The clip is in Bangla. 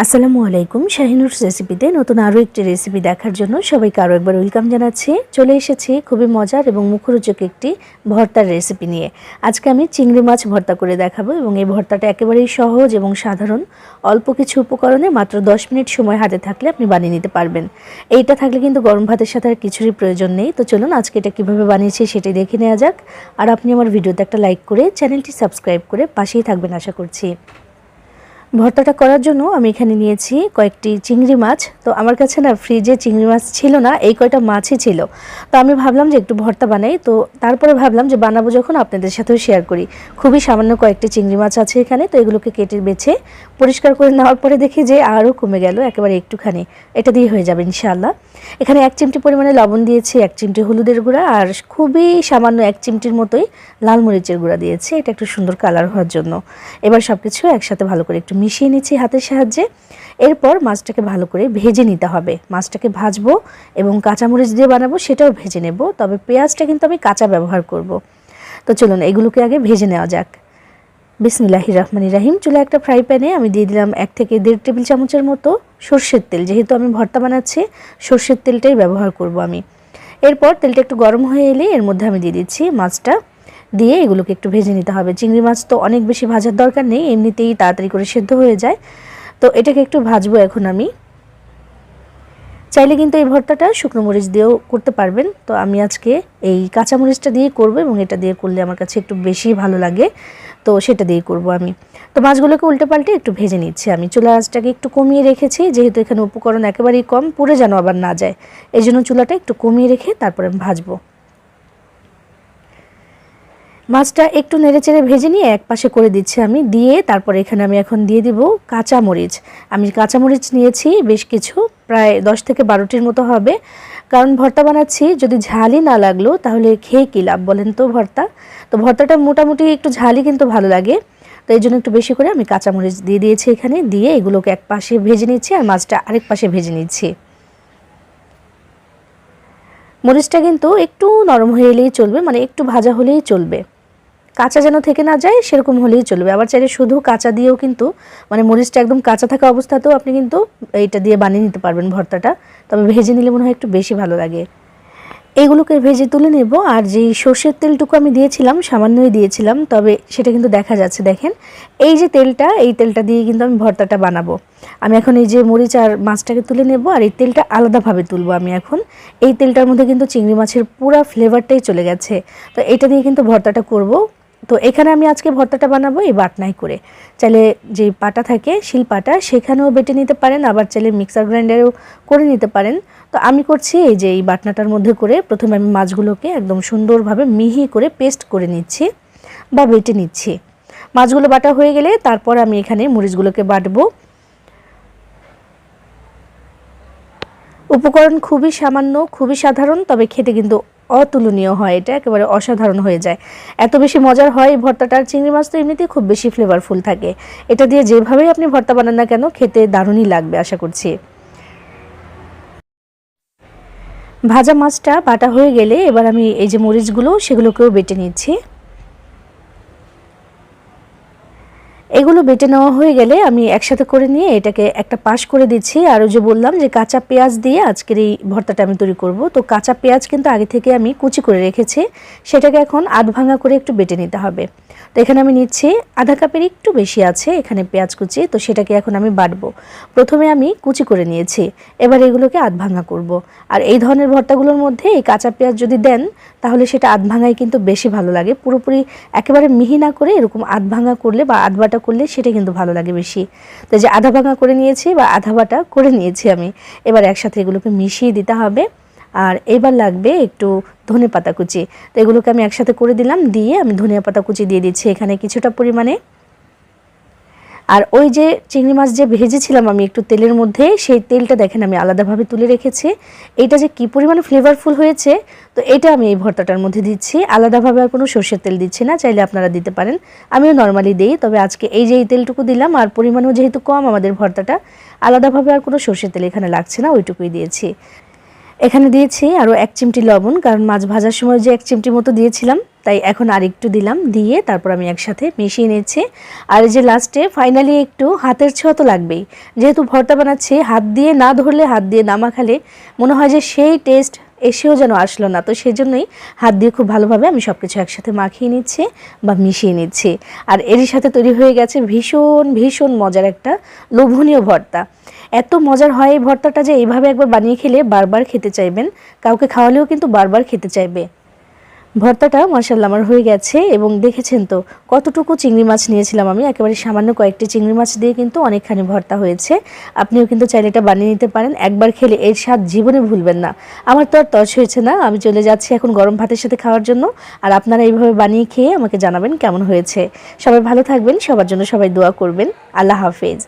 আসসালামু আলাইকুম। শাহিনুরস রেসিপিতে নতুন আরও একটি রেসিপি দেখার জন্য সবাইকে আরও একবার ওয়েলকাম জানাচ্ছি। চলে এসেছি খুবই মজার এবং মুখরোচক একটি ভর্তার রেসিপি নিয়ে। আজকে আমি চিংড়ি মাছ ভর্তা করে দেখাবো এবং এই ভর্তাটা একেবারেই সহজ এবং সাধারণ। অল্প কিছু উপকরণে মাত্র 10 মিনিট সময় হাতে থাকলে আপনি বানিয়ে নিতে পারবেন। এইটা থাকলে কিন্তু গরম ভাতের সাথে আর কিছুরই প্রয়োজন নেই। তো চলুন আজকে এটা কীভাবে বানিয়েছি সেটাই দেখে নেওয়া যাক। আর আপনি আমার ভিডিওতে একটা লাইক করে চ্যানেলটি সাবস্ক্রাইব করে পাশেই থাকবেন আশা করছি। ভর্তাটা করার জন্য আমি এখানে নিয়েছি কয়েকটি চিংড়ি মাছ। তো আমার কাছে না ফ্রিজে চিংড়ি মাছ ছিল না, এই কয়টা মাছই ছিল। তো আমি ভাবলাম যে একটু ভর্তা বানাই। তো তারপরে ভাবলাম যে বানাবো যখন আপনাদের সাথেও শেয়ার করি। খুবই সামান্য কয়েকটি চিংড়ি মাছ আছে এখানে। তো এগুলোকে কেটে বেছে পরিষ্কার করে নেওয়ার পরে দেখি যে আরও কমে গেল, একেবারে একটুখানি। এটা দিয়ে হয়ে যাবে ইনশাআল্লাহ। এখানে 1 চিমটি পরিমাণে লবণ দিয়েছি, 1 চিমটি হলুদের গুঁড়া আর খুবই সামান্য 1 চিমটির মতোই লাল মরিচের গুঁড়া দিয়েছি, এটা একটু সুন্দর কালার হওয়ার জন্য। এবার সব কিছু একসাথে ভালো করে একটু মিশিয়ে নিচ্ছি হাতের সাহায্যে। এরপর মাছটাকে ভালো করে ভেজে নিতে হবে। মাছটাকে ভাজবো এবং কাঁচামরিচ দিয়ে বানাবো সেটাও ভেজে নেব, তবে পেঁয়াজটা কিন্তু আমি কাঁচা ব্যবহার করব। তো চলুন এগুলোকে আগে ভেজে নেওয়া যাক। বিসমিল্লাহির রহমানির রহিম। চুলা একটা ফ্রাই প্যানে আমি দিয়ে দিলাম 1 থেকে 1.5 টেবিল চামচের মতো সর্ষের তেল। যেহেতু আমি ভর্তা বানাচ্ছি সর্ষের তেলটাই ব্যবহার করব আমি। এরপর তেলটা একটু গরম হয়ে এলে এর মধ্যে আমি দিয়ে দিচ্ছি মাছটা, দিয়ে এগুলোকে একটু ভেজে নিতে হবে। চিংড়ি মাছ তো অনেক বেশি ভাজার দরকার নেই, এমনিতেই তাড়াতাড়ি করে সেদ্ধ হয়ে যায়। তো এটাকে একটু ভাজবো এখন আমি। চাইলে কিন্তু এই ভর্তাটা শুকনো মরিচ দিয়েও করতে পারবেন। তো আমি আজকে এই কাঁচা মরিচটা দিয়ে করব এবং এটা দিয়ে করলে আমার কাছে একটু বেশি ভালো লাগে, তো সেটা দিয়ে করব আমি। তো মাছগুলোকে উল্টে পাল্টে একটু ভেজে নিচ্ছি আমি। চুলার আঁচটাকে একটু কমিয়ে রেখেছি, যেহেতু এখানে উপকরণ একেবারেই কম, পুড়ে যেন আবার না যায়, এই জন্য চুলাটা একটু কমিয়ে রেখে তারপরে আমি ভাজবো। মাছটা একটু নেড়েচেড়ে ভেজে নিয়ে এক পাশে করে দিচ্ছি আমি, দিয়ে তারপরে এখানে আমি এখন দিয়ে দিব কাঁচামরিচ। আমি কাঁচামরিচ নিয়েছি বেশ কিছু, প্রায় 10 থেকে 12টির মতো হবে। কারণ ভর্তা বানাচ্ছি, যদি ঝালই না লাগলো তাহলে খেয়ে কী লাভ বলেন তো ভর্তা। তো ভর্তাটা মোটামুটি একটু ঝালই কিন্তু ভালো লাগে, তো এই জন্য একটু বেশি করে আমি কাঁচামরিচ দিয়ে দিয়েছি এখানে। দিয়ে এগুলোকে এক পাশে ভেজে নিচ্ছি আর মাছটা আরেক পাশে ভেজে নিচ্ছি। মরিচটা কিন্তু একটু নরম হয়ে এলেই চলবে, মানে একটু ভাজা হলেই চলবে, কাঁচা যেন থেকে না যায় সেরকম হলেই চলবে। আবার চাইলে শুধু কাঁচা দিয়েও কিন্তু, মানে মরিচটা একদম কাঁচা থাকা অবস্থাতেও আপনি কিন্তু এইটা দিয়ে বানিয়ে নিতে পারবেন ভর্তাটা, তবে ভেজে নিলে মনে হয় একটু বেশি ভালো লাগে। এইগুলোকে ভেজে তুলে নেব। আর যেই সর্ষের তেলটুকু আমি দিয়েছিলাম সামান্যই দিয়েছিলাম, তবে সেটা কিন্তু দেখা যাচ্ছে, দেখেন এই যে তেলটা, এই তেলটা দিয়ে কিন্তু আমি ভর্তাটা বানাবো। আমি এখন এই যে মরিচ আর মাছটাকে তুলে নেব, আর এই তেলটা আলাদাভাবে তুলবো আমি এখন। এই তেলটার মধ্যে কিন্তু চিংড়ি মাছের পুরো ফ্লেভারটাই চলে গেছে। তো এটা দিয়ে কিন্তু ভর্তাটা করব। তো এখানে আমি আজকে ভর্তাটা বানাবো এই বাটনায় করে। চাইলে যে পাটা থাকে শিল পাটা, সেখানেও বেটে নিতে পারেন, আবার চাইলে মিক্সার গ্রাইন্ডারেও করে নিতে পারেন। তো আমি করছি এই যে এই বাটনাটার মধ্যে করে প্রথমে আমি মাছগুলোকে একদম সুন্দরভাবে মিহি করে পেস্ট করে নিচ্ছি বা বেটে নিচ্ছি। মাছগুলো বাটা হয়ে গেলে তারপর আমি এখানে মরিচগুলোকে বাটবো। উপকরণ খুবই সামান্য, খুবই সাধারণ, তবে খেতে কিন্তু অতুলনীয় হয়। এটা একেবারে অসাধারণ হয়ে যায়, এত বেশি মজার হয় এই ভর্তাটার। চিংড়ি মাছ তো এমনিতেই খুব বেশি ফ্লেভারফুল থাকে, এটা দিয়ে যেভাবেই আপনি ভর্তা বানান না কেন খেতে দারুণই লাগবে আশা করছি। ভাজা মাছটা বাটা হয়ে গেলে এবার আমি এই যে মরিচগুলো সেগুলোকেও বেটে নিচ্ছি। এগুলো বেটে নেওয়া হয়ে গেলে আমি একসাথে করে নিয়ে এটাকে একটা পাশ করে দিচ্ছি। আর ওই যে বললাম যে কাঁচা পেঁয়াজ দিয়ে আজকের এই ভর্তাটা আমি তৈরি করব, তো কাঁচা পেঁয়াজ কিন্তু আগে থেকে আমি কুচি করে রেখেছি, সেটাকে এখন আধ ভাঙা করে একটু বেটে নিতে হবে। তো এখানে আমি নিচ্ছি আধা কাপের একটু বেশি আছে এখানে পেঁয়াজ কুচি, তো সেটাকে এখন আমি বাটবো। প্রথমে আমি কুচি করে নিয়েছি, এবার এগুলোকে আধ ভাঙা করব। আর এই ধরনের ভর্তাগুলোর মধ্যে এই কাঁচা পেঁয়াজ যদি দেন তাহলে সেটা আধ ভাঙাই কিন্তু বেশি ভালো লাগে। পুরোপুরি একেবারে মিহি না করে এরকম আধ ভাঙা করলে বা আধ বাটা করলে সেটা কিন্তু ভালো লাগে বেশি। তো যে আধা ভাঙা করে নিয়েছি বা আধা বাটা করে নিয়েছি আমি, এবার একসাথে এগুলোকে মিশিয়ে দিতে হবে। আর এবার লাগবে একটু ধনেপাতা কুচি, তো এগুলোকে আমি একসাথে করে দিলাম, দিয়ে আমি ধনিয়া পাতা কুচি দিয়ে দিচ্ছি এখানে কিছুটা পরিমাণে। আর ওই যে চিংড়ি মাছ যে ভেজেছিলাম আমি একটু তেলের মধ্যে, সেই তেলটা দেখেন আমি আলাদাভাবে তুলে রেখেছি। এটা যে কি পরিমাণে ফ্লেভারফুল হয়েছে, তো এটা আমি এই ভর্তাটার মধ্যে দিচ্ছি। আলাদাভাবে আর কোনো সর্ষের তেল দিচ্ছি না, চাইলে আপনারা দিতে পারেন, আমিও নর্মালি দিই, তবে আজকে এই যে এই তেলটুকু দিলাম আর পরিমাণও যেহেতু কম আমাদের ভর্তাটা, আলাদাভাবে আর কোনো সর্ষের তেল এখানে লাগছে না, ওইটুকুই দিয়েছি। এখানে দিয়েছি আরও 1 চিমটি লবণ, কারণ মাছ ভাজার সময় যে 1 চিমটি মতো দিয়েছিলাম, তাই এখন আর একটু দিলাম, দিয়ে তারপর আমি একসাথে মিশিয়ে নিচ্ছি। আর এই যে লাস্টে ফাইনালি একটু হাতের ছোঁয়া তো লাগবেই, যেহেতু ভর্তা বানাচ্ছি, হাত দিয়ে না ধরলে, হাত দিয়ে না মাখালে মনে হয় যে সেই টেস্ট এসেও যেন আসলো না। তো সেজন্যই হাত দিয়ে খুব ভালোভাবে আমি সব কিছু একসাথে মাখিয়ে নিচ্ছি বা মিশিয়ে নিচ্ছি। আর এরই সাথে তৈরি হয়ে গেছে ভীষণ ভীষণ মজার একটা লোভনীয় ভর্তা। এত মজার হয় এই ভর্তাটা যে এইভাবে একবার বানিয়ে খেলে বারবার খেতে চাইবেন, কাউকে খাওয়ালেও কিন্তু বারবার খেতে চাইবে। ভর্তাটা মাশাআল্লাহ আমার হয়ে গেছে, এবং দেখেছেন তো কতটুকু চিংড়ি মাছ নিয়েছিলাম আমি, একেবারে সামান্য কয়েকটি চিংড়ি মাছ দিয়ে কিন্তু অনেকখানি ভর্তা হয়েছে। আপনিও কিন্তু চাইলে এটা বানিয়ে নিতে পারেন, একবার খেলে এর স্বাদ জীবনে ভুলবেন না। আমার তো আর তর্স হয়েছে না, আমি চলে যাচ্ছি এখন গরম ভাতের সাথে খাওয়ার জন্য। আর আপনারা এইভাবে বানিয়ে খেয়ে আমাকে জানাবেন কেমন হয়েছে। সবাই ভালো থাকবেন, সবার জন্য সবাই দোয়া করবেন। আল্লাহ হাফেজ।